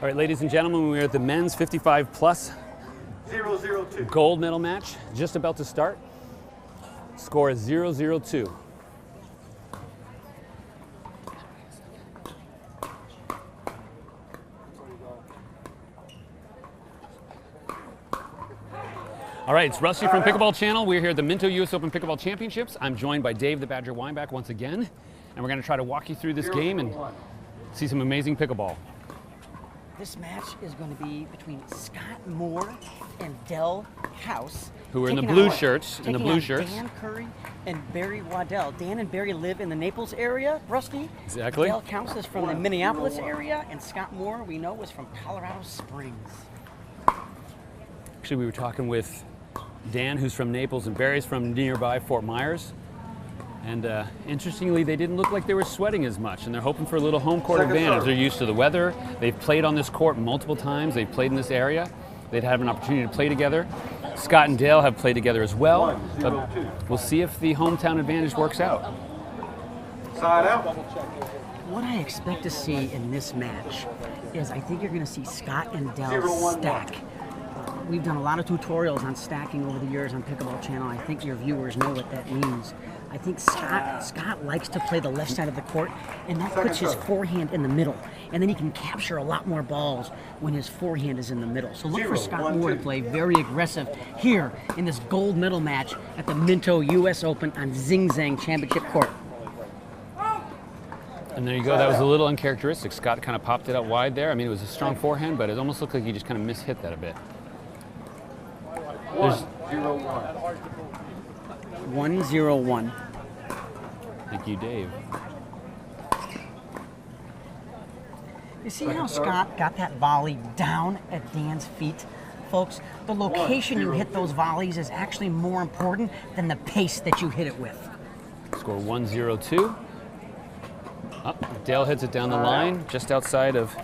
All right, ladies and gentlemen, we're at the men's 55 plus 0-0-2. gold medal match, just about to start. Score is 0-0-2. All right, it's Rusty from Pickleball Channel. We're here at the Minto US Open Pickleball Championships. I'm joined by Dave the Badger Weinbach once again, and we're going to try to walk you through this game and see some amazing pickleball. This match is going to be between Scott Moore and Del House. Who are in the blue shirts. Dan Curry and Barry Waddell. Dan and Barry live in the Naples area, Rusty. Exactly. Del House is from the Minneapolis area, and Scott Moore, we know, was from Colorado Springs. Actually, we were talking with Dan, who's from Naples, and Barry's from nearby Fort Myers. And interestingly, they didn't look like they were sweating as much, and they're hoping for a little home court advantage. They're used to the weather. They've played on this court multiple times. They've played in this area. They'd have an opportunity to play together. Scott and Dale have played together as well. We'll see if the hometown advantage works out. Side out. What I expect to see in this match is I think you're going to see Scott and Del stack. We've done a lot of tutorials on stacking over the years on Pickleball Channel. I think your viewers know what that means. I think Scott likes to play the left side of the court, and that puts his forehand in the middle. And then he can capture a lot more balls when his forehand is in the middle. So look for Scott Moore to play very aggressive here in this gold medal match at the Minto US Open on Zing Zang Championship Court. And there you go. That was a little uncharacteristic. Scott kind of popped it out wide there. I mean, it was a strong forehand, but it almost looked like he just kind of mishit that a bit. 1-0-1. 1-0-1. Thank you, Dave. You see how Scott got that volley down at Dan's feet? Folks, the location you hit those volleys is actually more important than the pace that you hit it with. Score 1-0-2. Oh, Dale hits it down the line, just outside of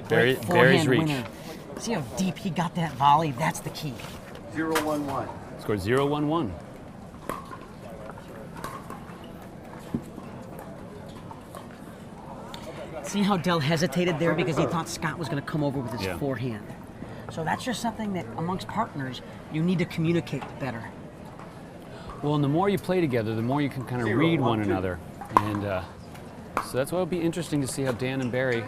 Barry's reach. Winner. See how deep he got that volley? That's the key. 0-1-1. Score 0-1-1. See how Del hesitated there because he thought Scott was going to come over with his forehand. So that's just something that amongst partners you need to communicate better. Well, and the more you play together, the more you can kind of read one another. And so that's why it'll be interesting to see how Dan and Barry.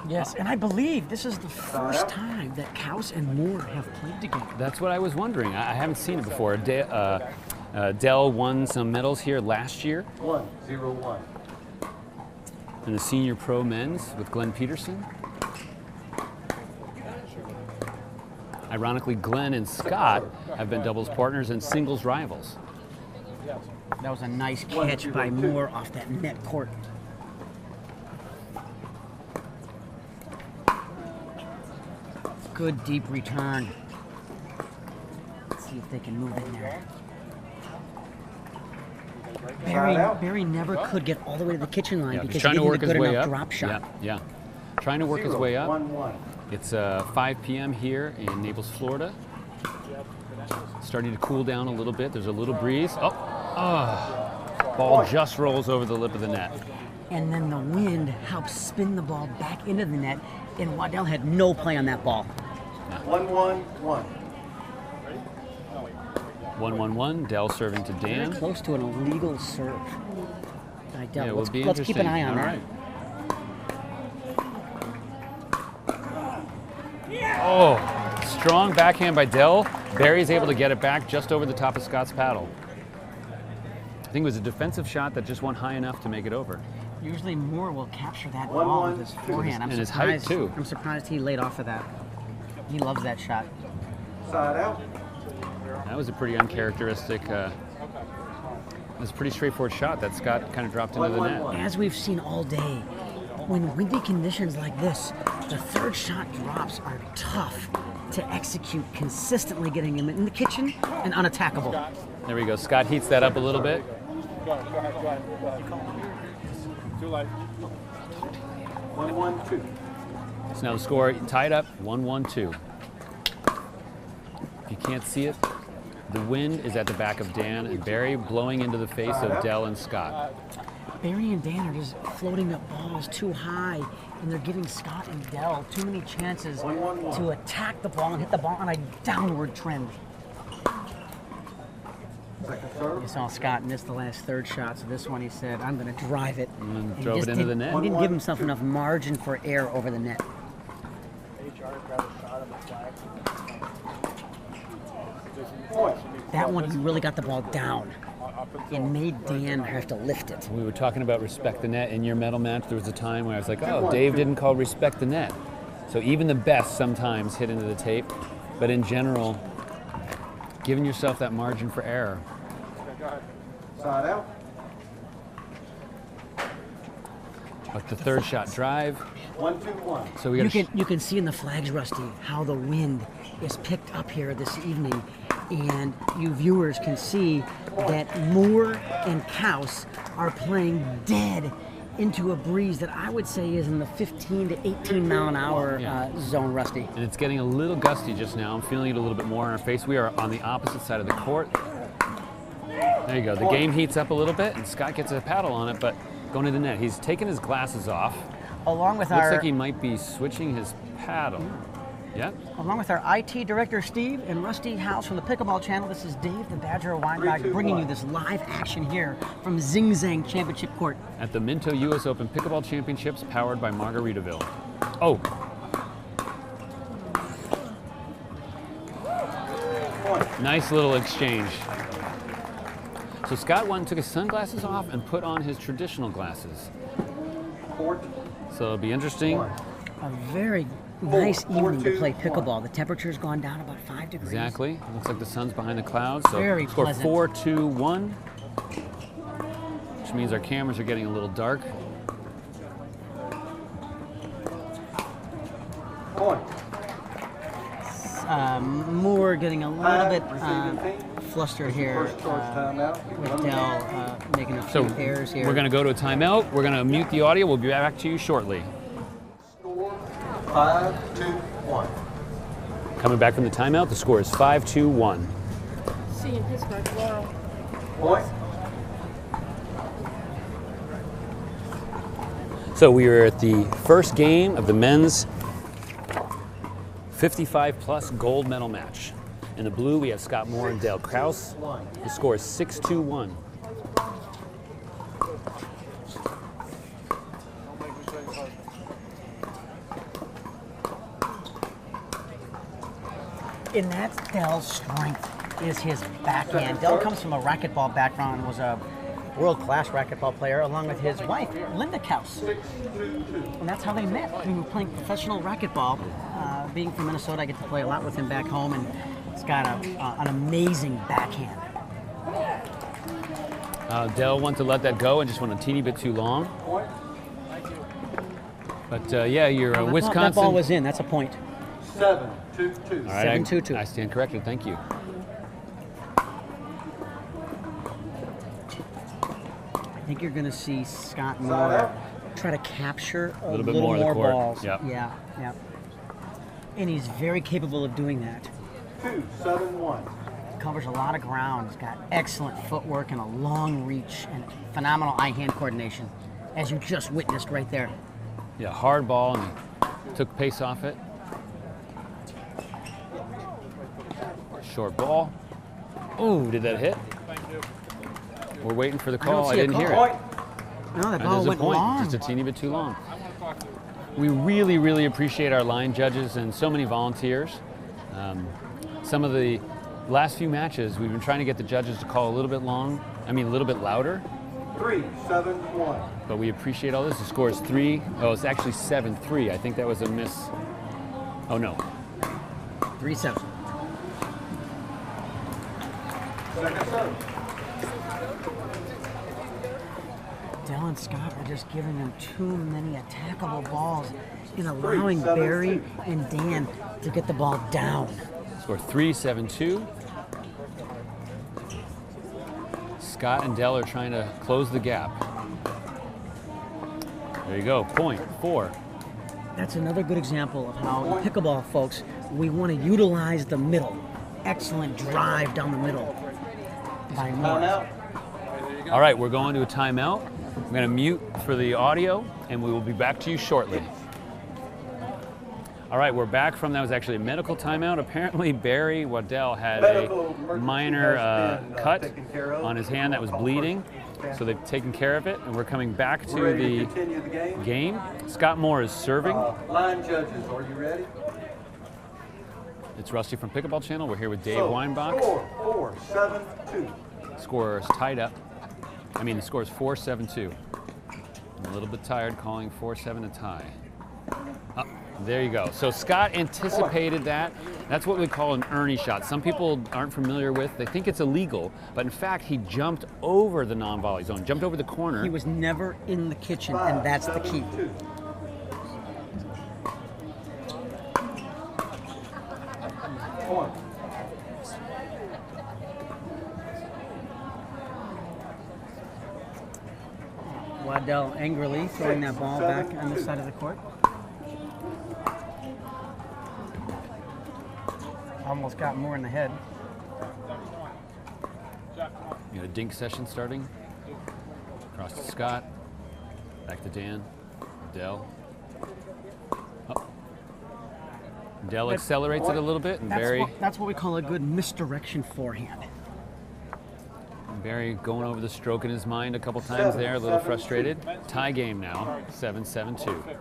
Yes, and I believe this is the first time that Kaus and Moore have played together. That's what I was wondering. I haven't seen it before. Del won some medals here last year. 1-0-1. In the senior pro men's with Glenn Peterson. Ironically, Glenn and Scott have been doubles partners and singles rivals. That was a nice catch by Moore off that net court. Good deep return. Let's see if they can move in there. Barry never could get all the way to the kitchen line because he didn't get a good enough drop shot. Yeah. Trying to work his way up. It's 5 p.m. here in Naples, Florida. Starting to cool down a little bit. There's a little breeze. Ball just rolls over the lip of the net. And then the wind helps spin the ball back into the net, and Waddell had no play on that ball. 1-1-1. 1-1-1. Del serving to Dan. Very close to an illegal serve. Yeah, it will be let's keep an eye on that. Right. Oh, strong backhand by Del. Barry's able to get it back just over the top of Scott's paddle. I think it was a defensive shot that just went high enough to make it over. Usually Moore will capture that ball with his forehand. And his height, too. I'm surprised he laid off of that. He loves that shot. Side out. That was a pretty uncharacteristic, it was a pretty straightforward shot that Scott kind of dropped into the net. As we've seen all day, when windy conditions like this, the third shot drops are tough to execute, consistently getting him in the kitchen and unattackable. There we go. Scott heats that up a little bit. Go ahead. Too late. 1-1-2. So now the score tied up, 1-1-2. If you can't see it, the wind is at the back of Dan and Barry, blowing into the face of Del and Scott. Barry and Dan are just floating up balls too high, and they're giving Scott and Dell too many chances to attack the ball and hit the ball on a downward trend. Second serve. You saw Scott miss the last third shot, so this one he said, I'm going to drive it. And he drove just it into the net. He didn't give himself enough margin for air over the net. Point. That one, he really got the ball down and made Dan have to lift it. We were talking about respect the net in your medal match. There was a time where I was like, oh, Dave didn't call respect the net. So even the best sometimes hit into the tape, but in general, giving yourself that margin for error. Side out. But the third shot drive. 1-2-1. So we got You can see in the flags, Rusty, how the wind is picked up here this evening. And you viewers can see that Moore and Kaus are playing dead into a breeze that I would say is in the 15 to 18 mile an hour zone, Rusty. and it's getting a little gusty just now. I'm feeling it a little bit more on our face. We are on the opposite side of the court. There you go. The game heats up a little bit, and Scott gets a paddle on it, but going to the net. He's taken his glasses off. Along with Looks like he might be switching his paddle. Yeah. Along with our IT director, Steve, and Rusty House from the Pickleball channel, this is Dave the Badger of Weinbach bringing you this live action here from Zing Zang Championship Court. At the Minto U.S. Open Pickleball Championships powered by Margaritaville. Oh, Point. nice little exchange. So Scott went and took his sunglasses off and put on his traditional glasses. Court. So it'll be interesting. A very nice evening to play pickleball. The temperature's gone down about 5 degrees. Exactly. Looks like the sun's behind the clouds. So Very score pleasant. 4-2-1, which means our cameras are getting a little dark. Point. Moore getting a little bit Receiving team. flustered here First charge timeout. with Dell making a few So errors here. we're going to go to a timeout. We're going to mute the audio. We'll be back to you shortly. Score 5-2-1. Coming back from the timeout, the score is 5-2-1. See you in Pittsburgh tomorrow. Point. So we are at the first game of the men's 55-plus gold medal match. In the blue, we have Scott Moore and Dale Kraus. The score is 6-2-1. And that's Dell's strength, is his backhand. Dell comes from a racquetball background and was a world-class racquetball player along with his wife, Linda Kaus. And that's how they met. He was playing professional racquetball. Being from Minnesota, I get to play a lot with him back home, and he's got an amazing backhand. Dell wanted to let that go and just went a teeny bit too long. Point. But yeah, you're That Wisconsin. ball was in. That's a point. 7-2-2. All right, 7-2-2. I stand corrected. Thank you. I think you're going to see Scott Moore try to capture a little little bit more of the court. balls. Yep. Yeah. And he's very capable of doing that. 2-7-1. Covers a lot of ground. He's got excellent footwork and a long reach and phenomenal eye-hand coordination, as you just witnessed right there. Yeah, hard ball, and he took pace off it. Short ball. Oh, did that hit? We're waiting for the call. I didn't hear it. Point. No, that And ball there's a went point, long. just a teeny bit too long. We really, really appreciate our line judges and so many volunteers. Some of the last few matches, we've been trying to get the judges to call a little bit louder. 3-7-1. But we appreciate all this. The score is it's actually 7-3. I think that was a miss. Oh no. 3-7. Second serve. Dell and Scott are just giving them too many attackable balls and allowing Barry and Dan to get the ball down. Score 3-7-2. Scott and Dell are trying to close the gap. There you go, point 4. That's another good example of how the pickleball folks, we want to utilize the middle. Excellent drive down the middle by Moore. Timeout. All right, we're going to a timeout. I'm going to mute for the audio, and we will be back to you shortly. All right, we're back from, that was actually a medical timeout. Apparently, Barry Waddell had a minor cut on his hand that was bleeding, so they've taken care of it, and we're coming back to the game. Scott Moore is serving. Line judges, are you ready? It's Rusty from Pickleball Channel. We're here with Dave Weinbach. Score 4-7-2. Score is tied up. I mean, the score is 4-7-2. I'm a little bit tired calling 4-7 a tie. There you go. So Scott anticipated that. That's what we call an Ernie shot. Some people aren't familiar with. They think it's illegal, but in fact, he jumped over the non-volley zone, jumped over the corner. He was never in the kitchen, and that's the key. 5-7-2. Point. Waddell angrily throwing that ball back on the side of the court. Almost got Moore in the head. You got a dink session starting. Across to Scott. Back to Dan. Dell. Oh. Dell accelerates it a little bit, and That's what we call a good misdirection forehand. Barry going over the stroke in his mind a couple times there, a little frustrated. Tie game now, 7-7-2.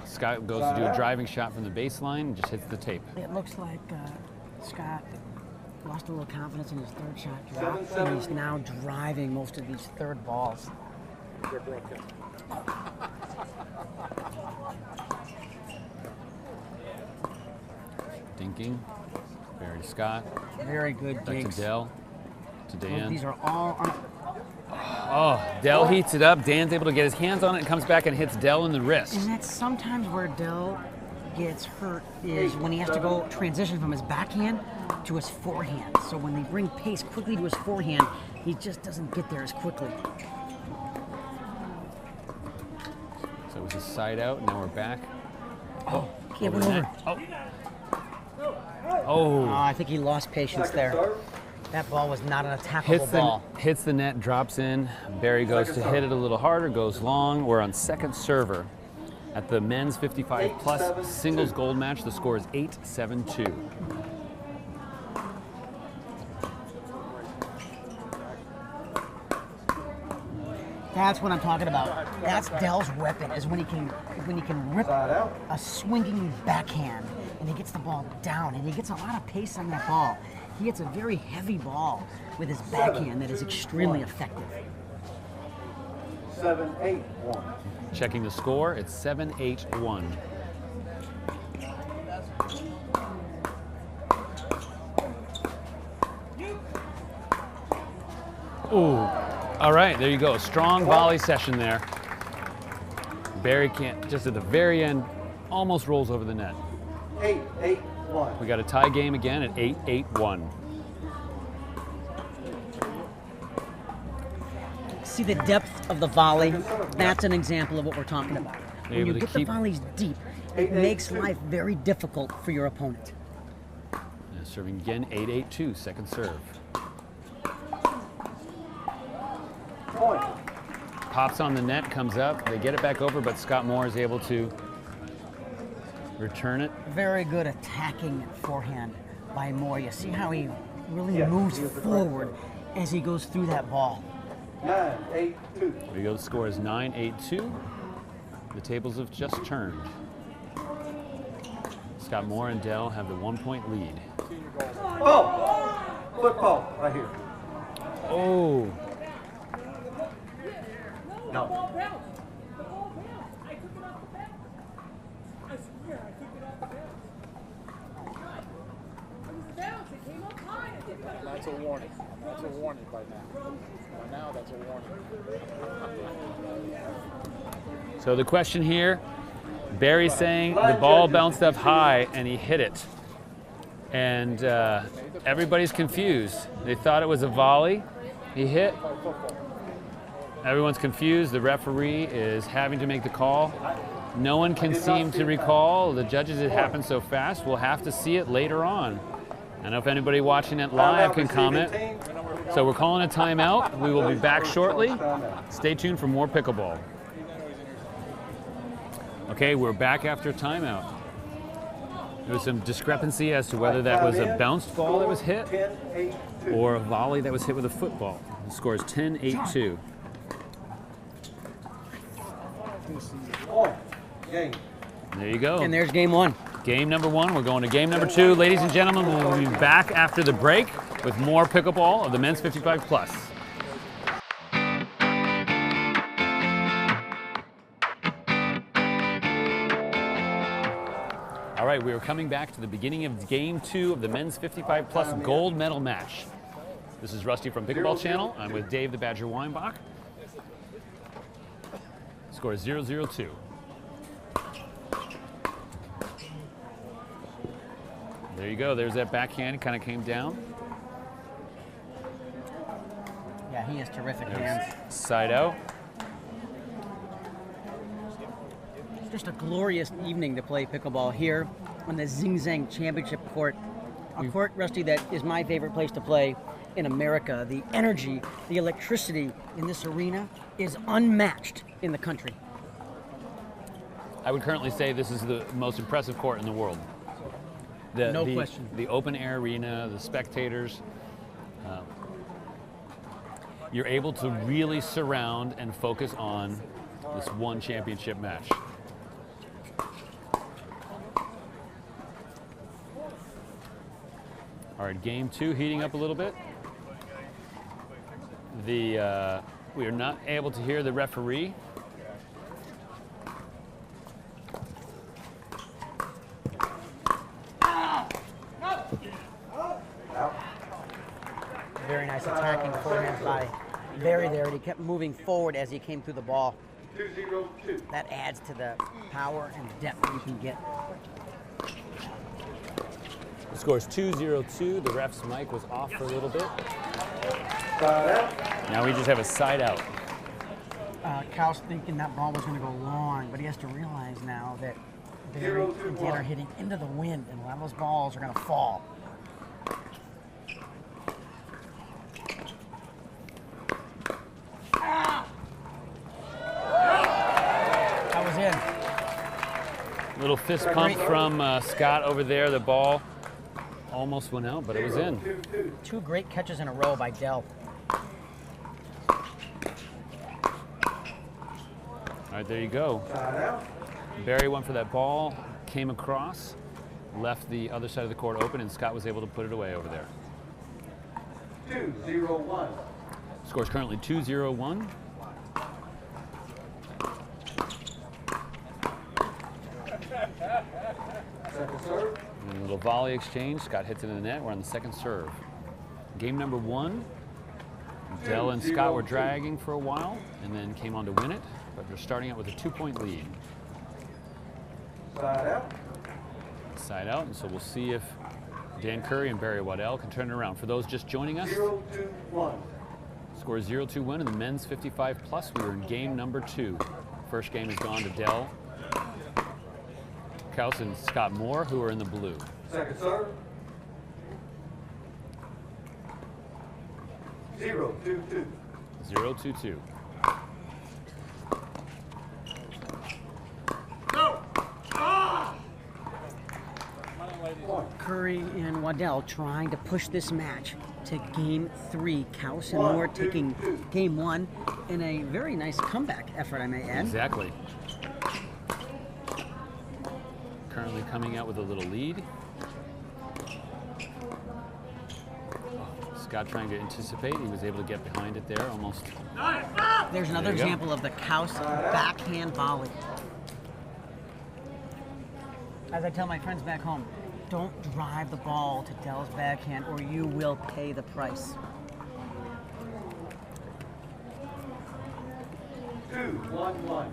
Scott goes to do a driving shot from the baseline and just hits the tape. It looks like Scott lost a little confidence in his third shot drop, and he's now driving most of these third balls. Dinking. Barry to Scott. Very good Back digs. to Dell. To Dan. These are all Oh, Dell heats it up. Dan's able to get his hands on it and comes back and hits Dell in the wrist. And that's sometimes where Dell gets hurt, is when he has to go transition from his backhand to his forehand. So when they bring pace quickly to his forehand, he just doesn't get there as quickly. So it was a side out, and now we're back. Oh, he Over went the over. net. Oh. Oh, Oh. I think he lost patience there. That ball was not an attackable ball. Hits the net, drops in. Barry goes to hit it a little harder, goes long. We're on second server at the men's 55 plus singles gold match. The score is 8-7-2. That's what I'm talking about. That's Dell's weapon, is when he can rip a swinging backhand and he gets the ball down, and he gets a lot of pace on that ball. He hits a very heavy ball with his backhand that is extremely effective. 7-8-1. Checking the score, it's 7-8-1. Ooh, all right, there you go. Strong volley session there. Barry can't, just at the very end, almost rolls over the net. 8-8-1. We got a tie game again at 8-8-1. See the depth of the volley? That's an example of what we're talking about. When Able you to get the keep- volleys deep, it makes life very difficult for your opponent. Serving again, 8-8-2, second serve. Point. Pops on the net, comes up. They get it back over, but Scott Moore is able to return it. Very good attacking forehand by Moore. You see how he really moves forward as he goes through that ball. 9-8-2. There you go, the score is 9-8-2. The tables have just turned. Scott Moore and Dell have the 1-point lead. Ball. Football right here. Oh, No. The ball bounced. I took it off the bounce. I swear, I took it off the bounce. It was a bounce. It came up high. I took it off. That's a warning. That's a warning by now. By now, that's a warning. so the question here, Barry's saying the ball bounced up high and he hit it. And everybody's confused. They thought it was a volley. He hit. Everyone's confused. The referee is having to make the call. No one can seem to recall. The judges, it happened so fast. We'll have to see it later on. I don't know if anybody watching it live can comment. So we're calling a timeout. We will be back shortly. Stay tuned for more pickleball. Okay, we're back after timeout. There was some discrepancy as to whether that was a bounced ball that was hit or a volley that was hit with a football. The score is 10-8-2. Game. There you go. And there's game one. Game number one. We're going to game number two. Ladies and gentlemen, we'll be back after the break with more pickleball of the men's 55 plus. All right, we are coming back to the beginning of game two of the men's 55 plus gold medal match. This is Rusty from Pickleball Channel. I'm with Dave the Badger Weinbach. Score is 0-0-2. There you go. There's that backhand. It kind of came down. Yeah, he has terrific hands. Side out. It's just a glorious evening to play pickleball here on the Zing Zang Championship Court. A court, Rusty, that is my favorite place to play in America. The energy, the electricity in this arena is unmatched in the country. I would currently say this is the most impressive court in the world. No question. The open air arena, the spectators. You're able to really surround and focus on this one championship match. All right, game two heating up a little bit. We are not able to hear the referee. Very nice attacking forehand by Barry there, and he kept moving forward as he came through the ball. 2-0-2. That adds to the power and depth you can get. The score is 2-0-2. The ref's mic was off for a little bit. Side out. Now we just have a side out. Cal's thinking that ball was going to go long, but he has to realize now that Barry and Dan are hitting into the wind, and a lot of those balls are going to fall. That was in. Little fist pump from Scott over there. The ball almost went out, but it was in. Two great catches in a row by Dell. All right, there you go. Side out. Barry went for that ball, came across, left the other side of the court open, and Scott was able to put it away over there. 2-0-1. Score is currently 2-0-1. Second serve. And a little volley exchange. Scott hits it in the net. We're on the second serve. Game number one. Dell and Scott were dragging for a while and then came on to win it, but they're starting out with a 2-point lead. Side out. Side out, and so we'll see if Dan Curry and Barry Waddell can turn it around. For those just joining us, 0-2-1. score is 0-2-1 in the men's 55 plus. We were in game number two. First game has gone to Dell, Kaus, and Scott Moore, who are in the blue. Second serve. 0-2-2. 0-2-2. Curry and Waddell trying to push this match to game three. Kaus and Moore taking game one in a very nice comeback effort, I may add. Exactly. Currently coming out with a little lead. Scott trying to anticipate. He was able to get behind it there almost. There's another There you go. example of the Kaus backhand volley. As I tell my friends back home, don't drive the ball to Dell's backhand or you will pay the price. 2-1-1.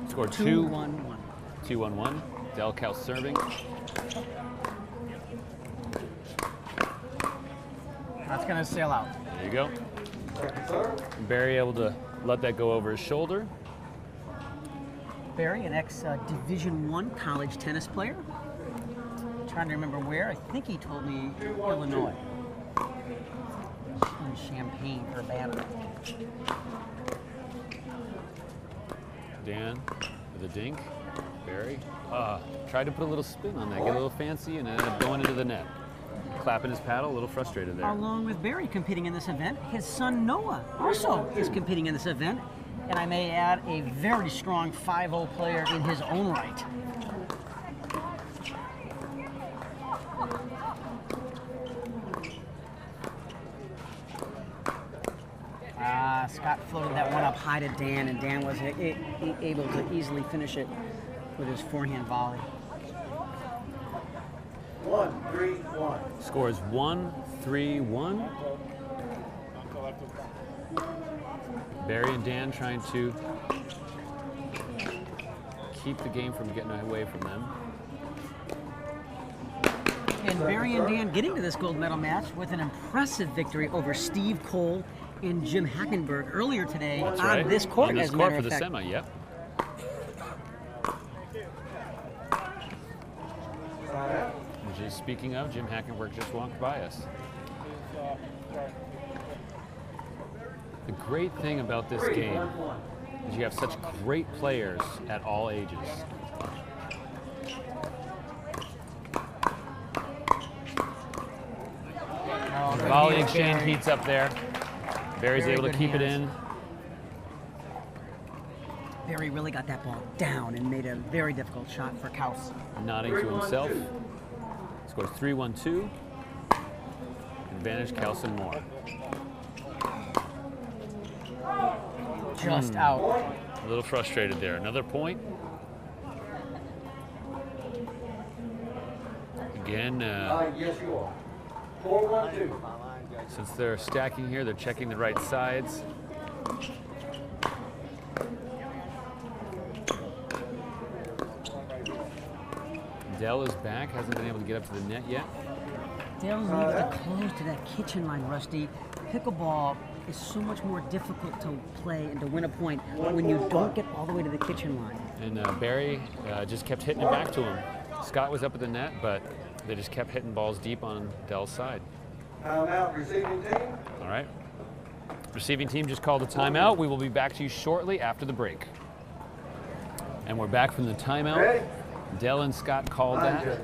Score 2-1-1. 2-1-1. Dell Kaus serving. That's going to sail out. There you go. Second serve. Barry able to let that go over his shoulder. Barry, an ex-Division I college tennis player. Trying to remember where. I think he told me Illinois. in Champaign, Urbana. Dan with a dink. Barry tried to put a little spin on that, get a little fancy, and ended up going into the net. Clapping his paddle, a little frustrated there. Along with Barry competing in this event, his son Noah also is competing in this event. And I may add, a very strong 5-0 player in his own right. Scott floated that one up high to Dan, and Dan was able to easily finish it with his forehand volley. 1-3-1. Score is 1-3-1. Barry and Dan trying to keep the game from getting away from them. And Barry and Dan getting to this gold medal match with an impressive victory over Steve Cole and Jim Hackenberg earlier today That's on right. this court, On this as a court matter for of the fact. semi, yep. Just speaking of, Jim Hackenberg just walked by us. The great thing about this game is you have such great players at all ages. Oh, good Volley hands, exchange Barry. heats up there. Barry's Very able to good keep it hands. in. Barry really got that ball down and made a very difficult shot for Kaus. Nodding to himself. Scores 3-1-2. Advantage Kelson Moore. Just out. A little frustrated there. Another point. Again, Yes, you are. 4-1-2. since they're stacking here, they're checking the right sides. Dell is back, hasn't been able to get up to the net yet. Dale needs to close to that kitchen line, Rusty. Pickleball is so much more difficult to play and to win a point when you don't get all the way to the kitchen line. And Barry just kept hitting it back to him. Scott was up at the net, but they just kept hitting balls deep on Dell's side. Timeout, receiving team. All right. Receiving team just called a timeout. We will be back to you shortly after the break. And we're back from the timeout. Ready? Dell and Scott called Line that. check.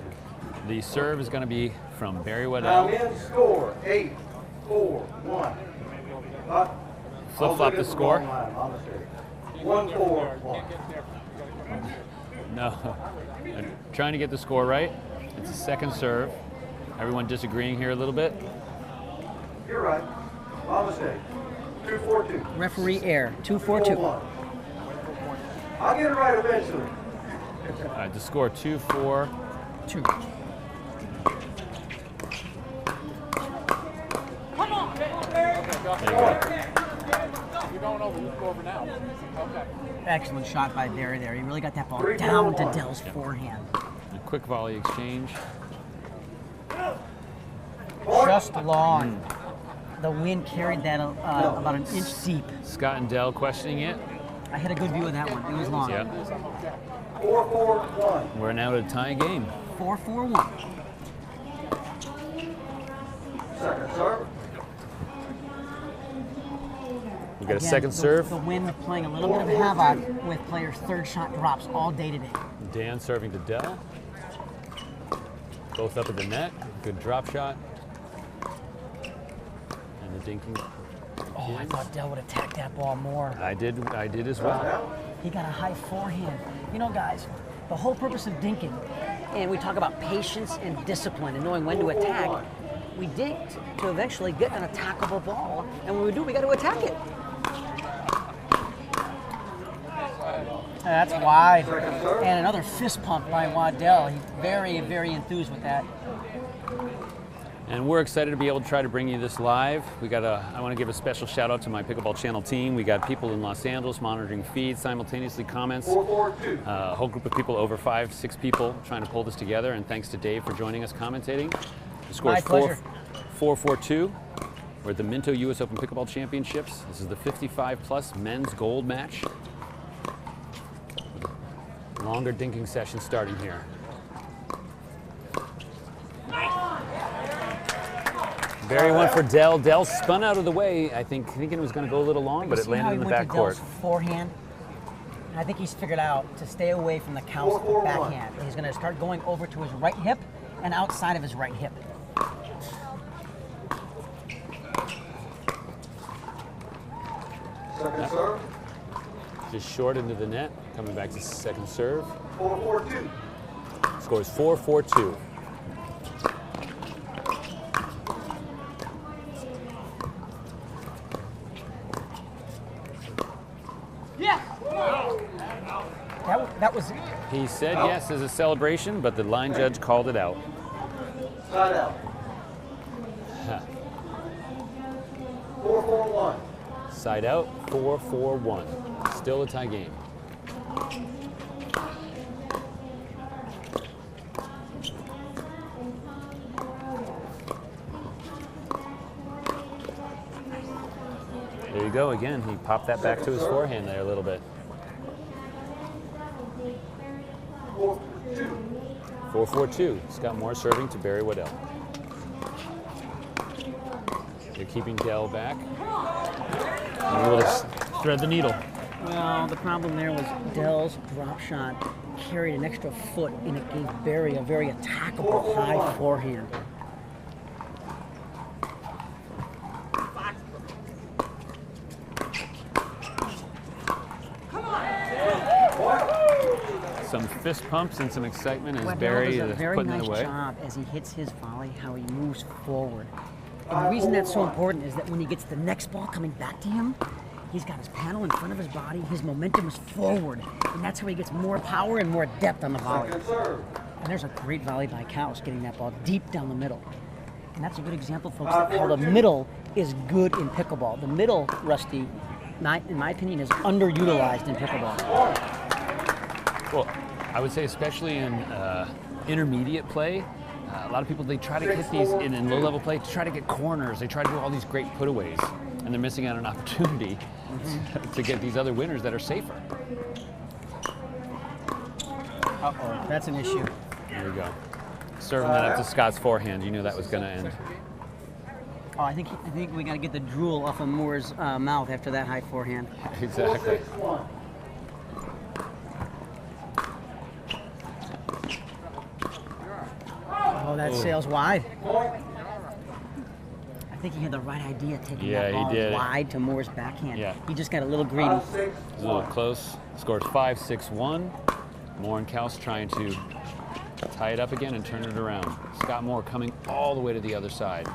The serve is going to be from Barry Time Waddell. in, score 8-4-1. Flip-flop the score. 1-4-1. No. I'm trying to get the score right. It's a second serve. Everyone disagreeing here a little bit. You're right. My mistake. 2-4-2. Referee error, 2-4-2. 4-1. I'll get it right eventually. All right, the score 2-4. 2. There you go. You're going over. You go over now. Okay. Excellent shot by Barry there. He really got that ball 3-4-1. down to Dell's forehand. A quick volley exchange. Just long. The wind carried that about an inch deep. Scott and Dell questioning it. I had a good view of that one. It was long. Yeah. 4-4-1. We're now at a tie game. 4-4-1. Second serve. We got a Again, second serve. The wind playing a little bit of havoc with players' third shot drops all day today. Dan serving to Dell. Both up at the net. Good drop shot. And the dinking. Oh, I thought Dell would attack that ball more. I did as well. He got a high forehand. You know, guys, the whole purpose of dinking, and we talk about patience and discipline and knowing when to attack, we dinked to eventually get an attackable ball, and when we do, we got to attack it. That's wide. And another fist pump by Waddell. He's very, very enthused with that. And we're excited to be able to try to bring you this live. I want to give a special shout out to my Pickleball channel team. We got people in Los Angeles monitoring feeds, simultaneously comments. 4-4-2. A whole group of people, over 5-6 people, trying to pull this together. And thanks to Dave for joining us commentating. The score My is pleasure. 4-4-2. We're at the Minto U.S. Open Pickleball Championships. This is the 55-plus men's gold match. Longer dinking session starting here. Barry went for Dell. Dell spun out of the way, I think, thinking it was going to go a little long, but it landed in the backcourt. Forehand. And I think he's figured out to stay away from the Kaus backhand. He's going to start going over to his right hip and outside of his right hip. Second serve. Just short into the net, coming back to second serve. 4-4-2. Scores 4-4-2. That was He said yes as a celebration, but the line judge called it out. Side out. 4-4-1. Side out, 4-4-1. Still a tie game. There you go again. He popped that back to his forehand there a little bit. 4-4-2. Scott Moore serving to Barry Waddell. They're keeping Dell back. And able to thread the needle. Well, the problem there was Dell's drop shot carried an extra foot, and it gave Barry a very attackable high forehand. Some fist pumps and some excitement as Waddell Barry does a is very putting nice it away. job as he hits his volley, how he moves forward. And the reason that's so important is that when he gets the next ball coming back to him, he's got his paddle in front of his body, his momentum is forward, and that's how he gets more power and more depth on the volley. Second serve. And there's a great volley by Kaus getting that ball deep down the middle. And that's a good example, folks, of how the middle is good in pickleball. The middle, Rusty, in my opinion, is underutilized in pickleball. Well, I would say especially in intermediate play, a lot of people, they try to hit these in low-level play to try to get corners. They try to do all these great putaways, and they're missing out on an opportunity to get these other winners that are safer. Uh-oh, that's an issue. There we go. Serving that up to Scott's forehand. You knew that was going to end. Oh, I think we got to get the drool off of Moore's mouth after that high forehand. Exactly. 4-6-1. Oh, that sails wide. I think he had the right idea, taking that ball wide to Moore's backhand. Yeah. He just got a little greedy. It was a little close. Scores 5-6-1. Moore and Kaus trying to tie it up again and turn it around. Scott Moore coming all the way to the other side.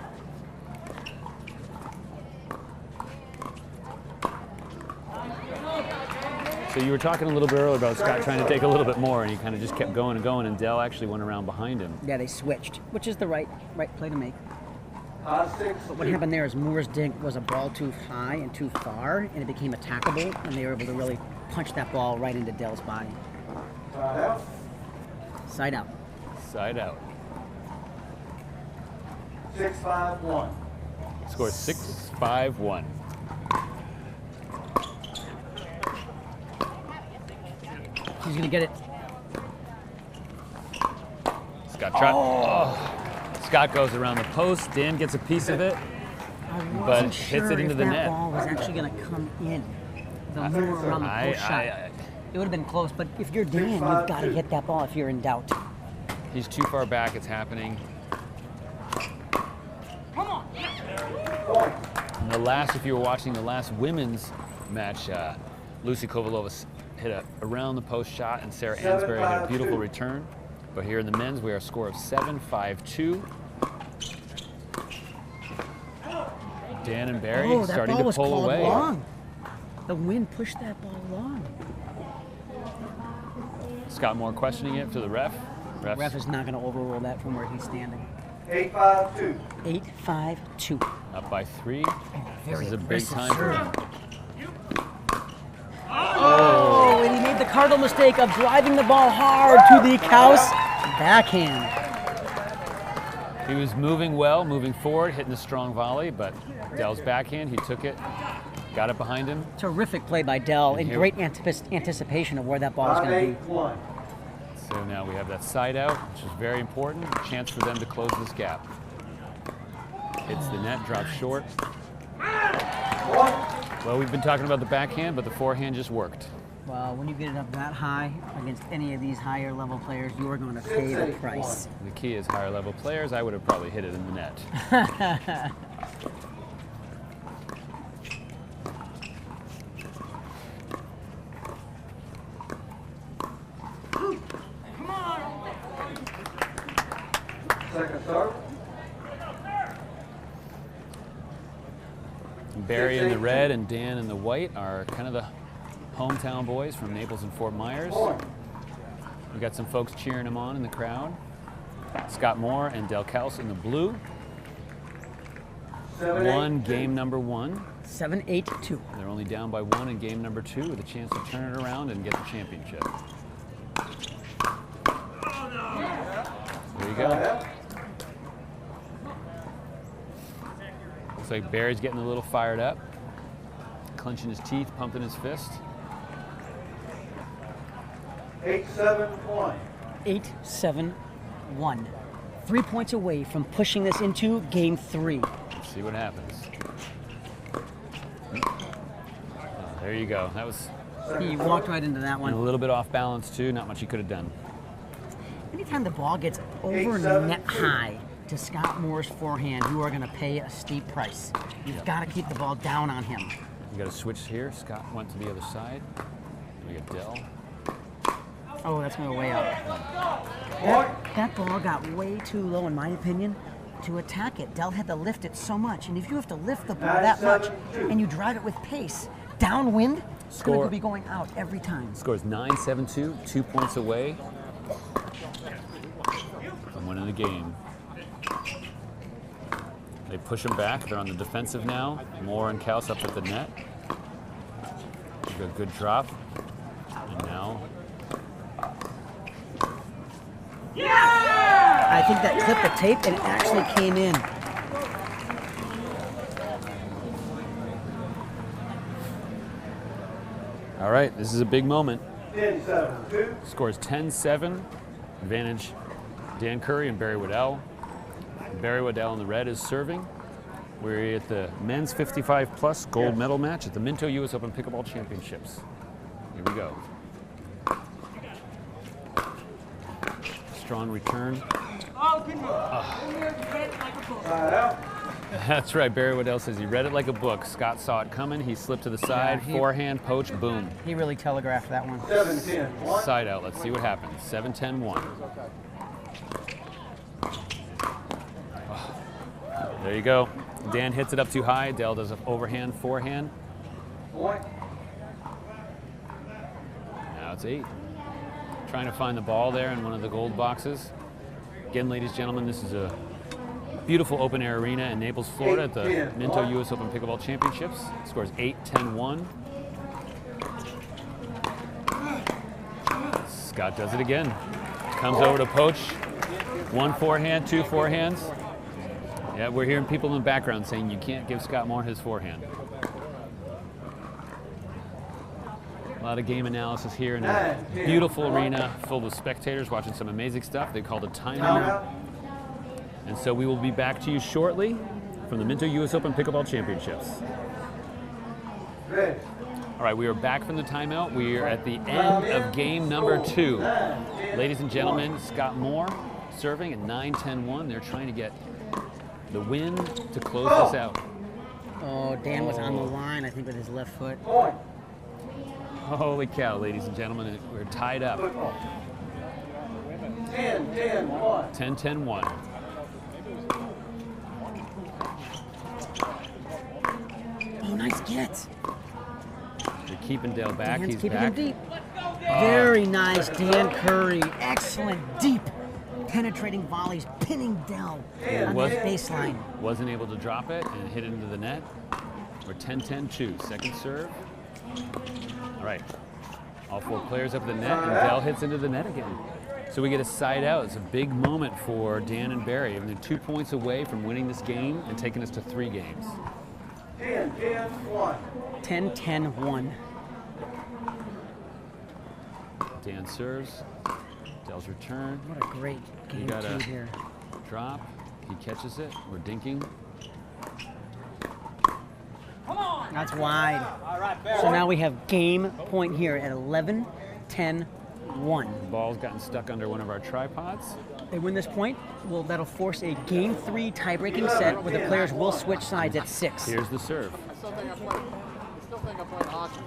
So you were talking a little bit earlier about Scott trying to take a little bit more, and he kind of just kept going and going, and Dell actually went around behind him. Yeah, they switched, which is the right play to make. 6-2. But what happened there is Moore's dink was a ball too high and too far, and it became attackable, and they were able to really punch that ball right into Dell's body. Side out. Side out. Side out. 6-5-1. Scores 6-5-1. He's going to get it. Scott tries. Oh. Scott goes around the post. Dan gets a piece of it, but hits it into the net. That ball was actually going to come in. The more around the post shot. It would have been close, but if you're Dan, you've got to hit that ball if you're in doubt. He's too far back. It's happening. Come on. And the last, if you were watching the last women's match, Lucy Kovalova hit a around the post shot, and Sarah Ansberry had a beautiful return. But here in the men's, we are a score of 7-5-2. Dan and Barry starting to pull away. Long. The wind pushed that ball long. Scott Moore questioning it to the ref. The ref is not going to overrule that from where he's standing. 8-5-2. 8-5-2. Up by 3. This is a big aggressive time for him. Oh, and he made the cardinal mistake of driving the ball hard to the Kaus backhand. He was moving well, moving forward, hitting a strong volley, but Dell's backhand, he took it, got it behind him. Terrific play by Dell, and great anticipation of where that ball was going to be. 5-8-1. So now we have that side out, which is very important. A chance for them to close this gap. Hits the net, drops short. One. Well, we've been talking about the backhand, but the forehand just worked. Well, when you get it up that high against any of these higher level players, you are going to pay the price. The key is higher level players. I would have probably hit it in the net. Second serve. Barry in the red and Dan in the white are kind of the hometown boys from Naples and Fort Myers. We got some folks cheering him on in the crowd. Scott Moore and Del Kals in the blue. 7-8. Game number 1. 7-8-2. They're only down by 1 in game number 2 with a chance to turn it around and get the championship. There you go. Looks like Barry's getting a little fired up, clenching his teeth, pumping his fist. 8-7-1. 8-7-1. 3 points away from pushing this into game 3. Let's see what happens. There you go. That was He walked right into that a one. little bit off balance too. Not much he could have done. Anytime the ball gets over 8-7-2. net high to Scott Moore's forehand, you are going to pay a steep price. You've got to keep the ball down on him. We got a switch here. Scott went to the other side. We got Dell. Oh, that's going to go way up. That ball got way too low, in my opinion, to attack it. Dell had to lift it so much, and if you have to lift the ball that much and you drive it with pace, downwind, it's going to be going out every time. Scores 9-7-2, 2 points away from winning the game. They push him back. They're on the defensive now. Moore and Kals up at the net. A good drop. And now. I think that clipped the tape and it actually came in. All right, this is a big moment. 10-7-2. Scores 10-7. Advantage Dan Curry and Barry Waddell. Barry Waddell in the red is serving. We're at the men's 55 plus gold medal match at the Minto US Open Pickleball Championships. Here we go. Strong return. Side out. That's right, Barry Waddell says he read it like a book. Scott saw it coming, he slipped to the side, he- forehand, poach, boom. He really telegraphed that one. 7-10-1. Side out, let's see what happens. 7-10-1. There you go. Dan hits it up too high. Dell does an overhand, forehand. Point. Now it's 8. Trying to find the ball there in one of the gold boxes. Again, ladies and gentlemen, this is a beautiful open air arena in Naples, Florida at the Minto US Open Pickleball Championships. Scores 8-10-1. Scott does it again. Comes over to poach. 1 forehand, 2 forehands. Yeah, we're hearing people in the background saying you can't give Scott Moore his forehand. A lot of game analysis here in a beautiful arena filled with spectators watching some amazing stuff. They called a timeout. Timeout. And so we will be back to you shortly from the Minto US Open Pickleball Championships. Ready. All right, we are back from the timeout. We are at the end of game number 2. Ladies and gentlemen, Scott Moore serving at 9-10-1. They're trying to get the win to close this out. Oh, Dan was on the line, I think, with his left foot. Point. Holy cow, ladies and gentlemen, we're tied up. Football. 10-10-1. 10-10-1. Oh, nice get. They're keeping Dale back. Dan's He's keeping back. him deep. Very nice, Dan Curry. Excellent, deep, penetrating volleys, pinning Dell on was- that baseline. Wasn't able to drop it and hit it into the net. We're 10-10-2. Second serve. All right. All 4 players up at the net, and Dell hits into the net again. So we get a side out. It's a big moment for Dan and Barry. And they're 2 points away from winning this game and taking us to 3 games. 10-10-1. 10-10-1. Dan serves. Dell's return. What a great game got 2 a- here. Drop. He catches it. We're dinking. That's wide. So now we have game point here at 11, 10, 1. The ball's gotten stuck under one of our tripods. They win this point, well, that'll force a game 3 tie-breaking set where the players will switch sides at 6. Here's the serve. I still think I'm playing hockey.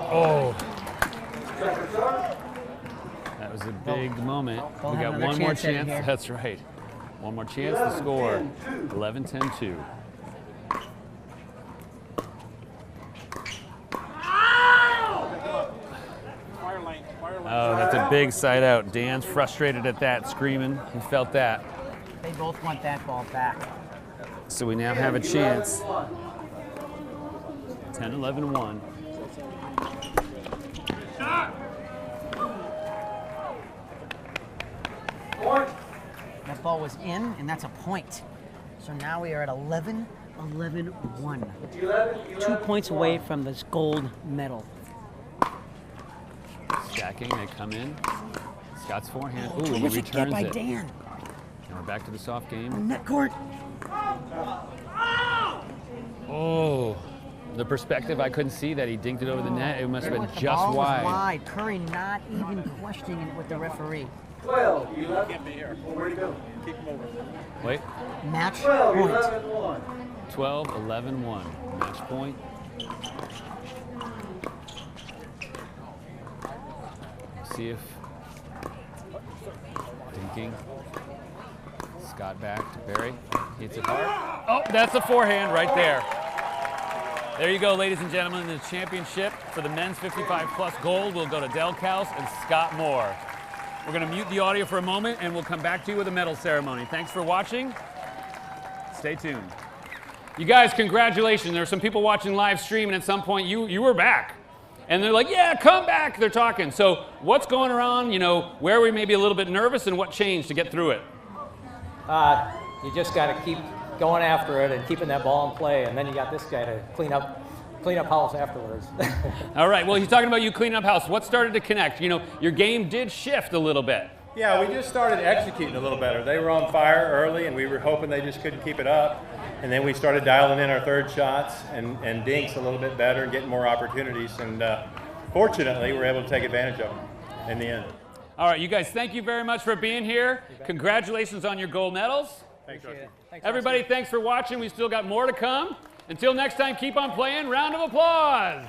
Oh. That was a big moment. We'll We have got another one more chance in chance. here. That's right. One more chance to score. 11-10-2. Oh, that's a big side out. Dan's frustrated at that, screaming. He felt that. They both want that ball back. So we now have a chance. 10-11-1. That ball was in, and that's a point. So now we are at 11-11-1. 2 points away from this gold medal. Stacking, they come in. Scott's forehand. Ooh, he Terrific get returns by it. Dan. And we're back to the soft game. On net court. Oh, the perspective, I couldn't see that. He dinked it over the net. It must have been The just ball was wide. wide. Curry not even questioning it with the referee. 12, 11. Can't be here. Where'd he go? Keep moving. Wait, Match 12, point. 11, 1. 12-11-1. Match point. See if dinking. Scott back to Barry. Hits it hard. Oh, that's a forehand right there. There you go, ladies and gentlemen. The championship for the men's 55-plus gold will go to Del Kaus and Scott Moore. We're going to mute the audio for a moment, and we'll come back to you with a medal ceremony. Thanks for watching. Stay tuned. You guys, congratulations. There are some people watching live stream, and at some point you were back. And they're like, yeah, come back. They're talking. So what's going around, you know, where we may be a little bit nervous and what changed to get through it? You just got to keep going after it and keeping that ball in play, and then you got this guy to clean up house afterwards. All right, well, he's talking about you cleaning up house. What started to connect? You know, your game did shift a little bit. Yeah, we just started executing a little better. They were on fire early, and we were hoping they just couldn't keep it up. And then we started dialing in our third shots and dinks a little bit better and getting more opportunities. And fortunately, we were able to take advantage of them in the end. All right, you guys, thank you very much for being here. Congratulations on your gold medals. Thanks, Rusty. Everybody, thanks for watching. We still got more to come. Until next time, keep on playing. Round of applause.